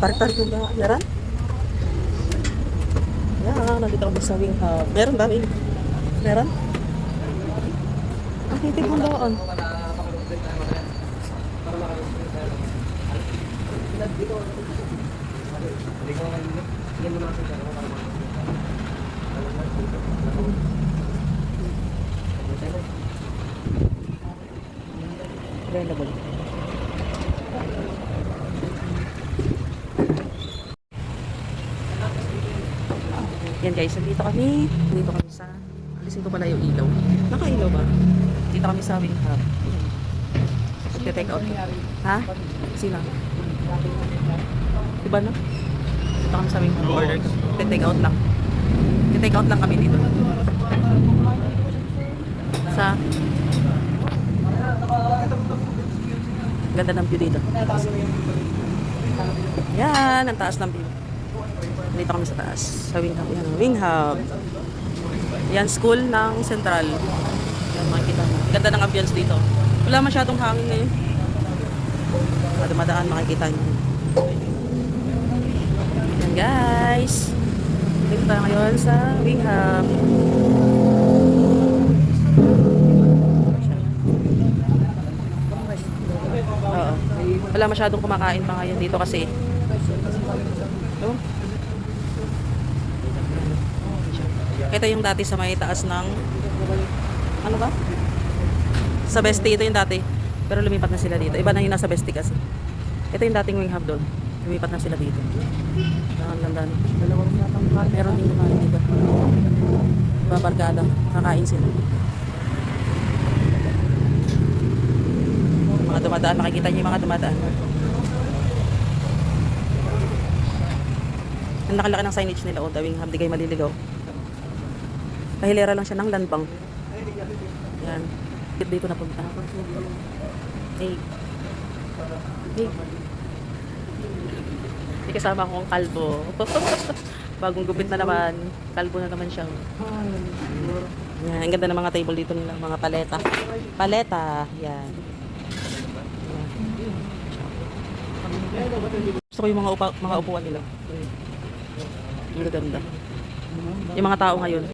Tarik-tarik mo ba? Meron? Yan, nandito kami sa Wing Hub. Meron ba? Meron? Ang hitig mo doon. Available. Yan guys, dito kami sa, alisin ko pala yung ilaw. Naka-ilaw ba? Dito kami sa Wing Hub. Magte-take out. Ha? Sino? Diba na? Dito kami sa Wing Hub. Order ko. Magte-take out lang. Magte-take out lang kami dito. Sa ganda ng view dito. Yan, ang taas ng view. Dito kami sa taas. Sa Wing Hub. Yan, Wing Hub. Yan, school ng Central. Yan, makikita mo. Ganda ng ambience dito. Wala masyadong hangin ngayon. Dumadaan, makikita nyo. Yan, guys. Dito tayo ngayon sa Wing Hub. Oo. Wala masyadong kumakain pa ngayon dito kasi. Oh. Ito yung dati sa may taas ng ano ba? Sa Bestie, ito yung dati. Pero lumipat na sila dito. Iba na yung nasa Bestie kasi. Ito yung dating Wing Hub doon. Lumipat na sila dito. Ang ganda. Meron din kumain dito. Babarkada. Kakain sila. Mga dumadaan. Makikita niyo yung mga dumadaan. Ang laki-laki ng signage nila. O, the Wing Hub. Di kayo maliligaw. Kahilera lang siya ng landbang. Yan. Dito na punta. Hey. Hey. May kasama akong kalbo. Bagong gupit na naman. Kalbo na naman siya. Yan. Ang ganda ng mga table dito nila. Mga paleta. Paleta. Yan. Gusto ko yung mga upuan nila. Ang ganda. Yung mga tao ngayon.